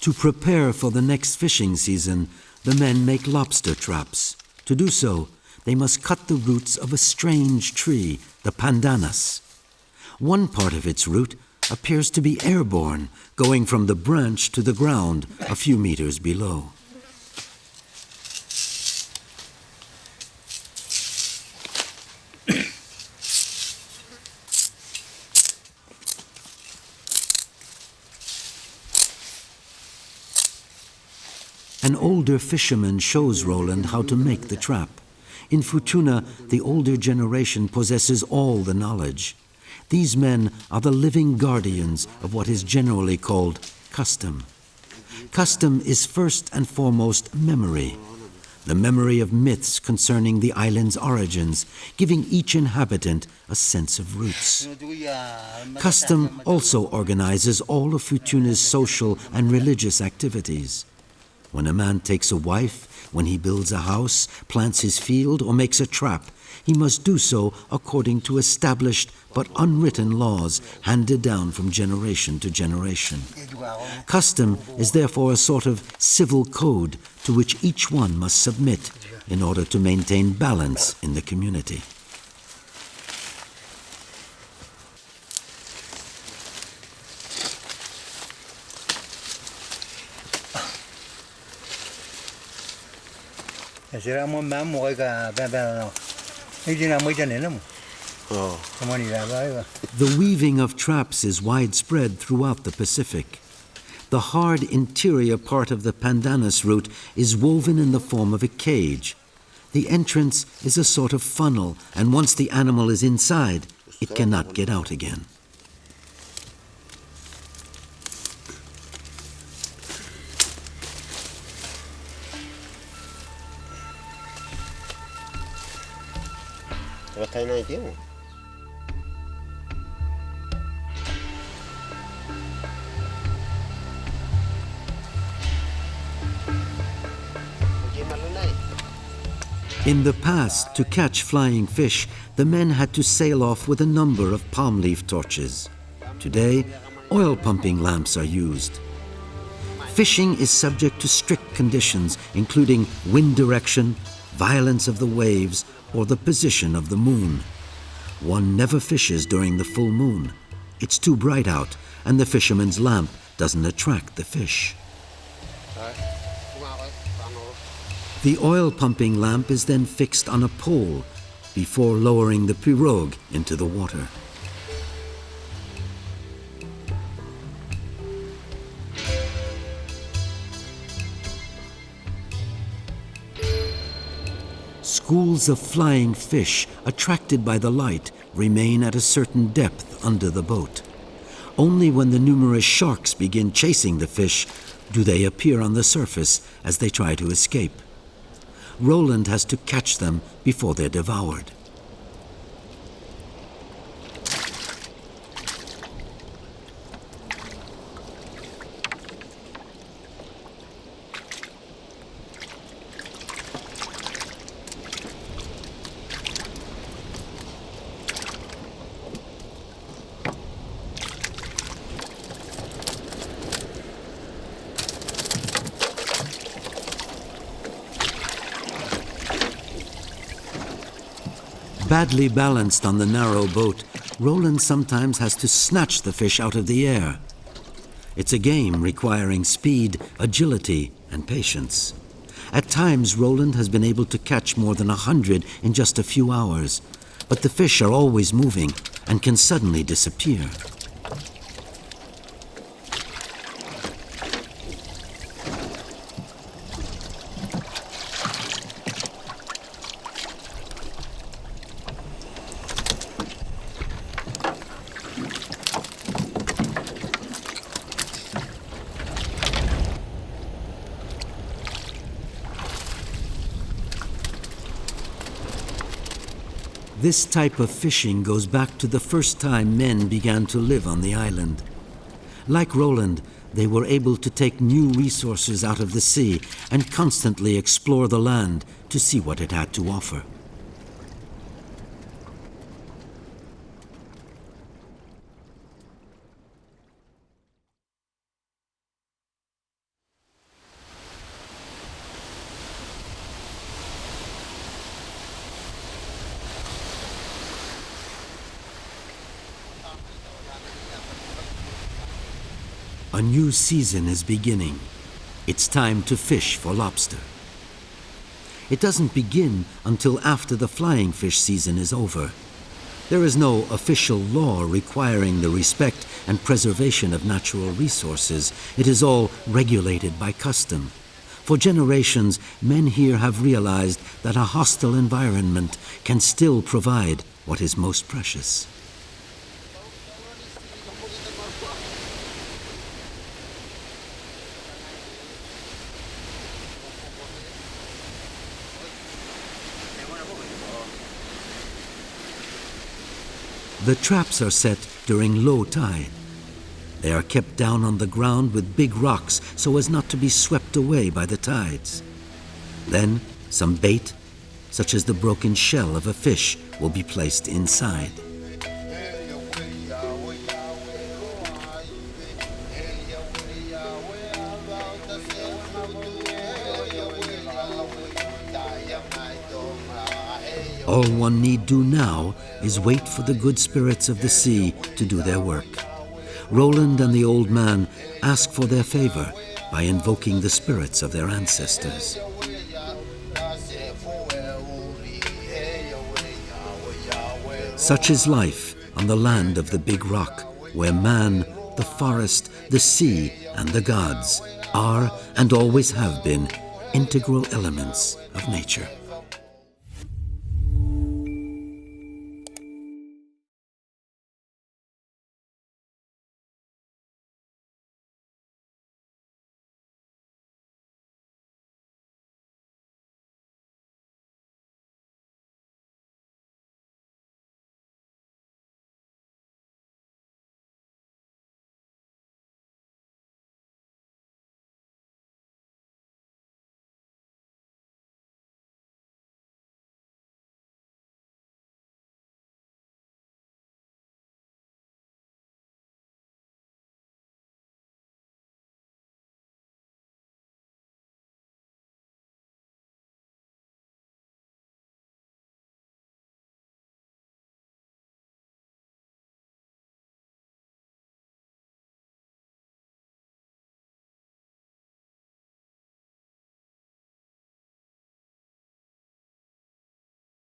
To prepare for the next fishing season, the men make lobster traps. To do so, they must cut the roots of a strange tree, the pandanus. One part of its root appears to be airborne, going from the branch to the ground a few meters below. An older fisherman shows Roland how to make the trap. In Futuna, the older generation possesses all the knowledge. These men are the living guardians of what is generally called custom. Custom is first and foremost memory. The memory of myths concerning the island's origins, giving each inhabitant a sense of roots. Custom also organizes all of Futuna's social and religious activities. When a man takes a wife, when he builds a house, plants his field, or makes a trap, he must do so according to established but unwritten laws handed down from generation to generation. Custom is therefore a sort of civil code to which each one must submit in order to maintain balance in the community. The weaving of traps is widespread throughout the Pacific. The hard interior part of the pandanus root is woven in the form of a cage. The entrance is a sort of funnel, and once the animal is inside, it cannot get out again. In the past, to catch flying fish, the men had to sail off with a number of palm leaf torches. Today, oil pumping lamps are used. Fishing is subject to strict conditions, including wind direction, violence of the waves, or the position of the moon. One never fishes during the full moon. It's too bright out, and the fisherman's lamp doesn't attract the fish. The oil pumping lamp is then fixed on a pole before lowering the pirogue into the water. Schools of flying fish, attracted by the light, remain at a certain depth under the boat. Only when the numerous sharks begin chasing the fish do they appear on the surface as they try to escape. Roland has to catch them before they're devoured. Badly balanced on the narrow boat, Roland sometimes has to snatch the fish out of the air. It's a game requiring speed, agility, and patience. At times, Roland has been able to catch more than 100 in just a few hours, but the fish are always moving and can suddenly disappear. This type of fishing goes back to the first time men began to live on the island. Like Roland, they were able to take new resources out of the sea and constantly explore the land to see what it had to offer. A new season is beginning. It's time to fish for lobster. It doesn't begin until after the flying fish season is over. There is no official law requiring the respect and preservation of natural resources. It is all regulated by custom. For generations, men here have realized that a hostile environment can still provide what is most precious. The traps are set during low tide. They are kept down on the ground with big rocks so as not to be swept away by the tides. Then some bait, such as the broken shell of a fish, will be placed inside. All one need do now is wait for the good spirits of the sea to do their work. Roland and the old man ask for their favor by invoking the spirits of their ancestors. Such is life on the land of the Big Rock, where man, the forest, the sea, and the gods are and always have been integral elements of nature.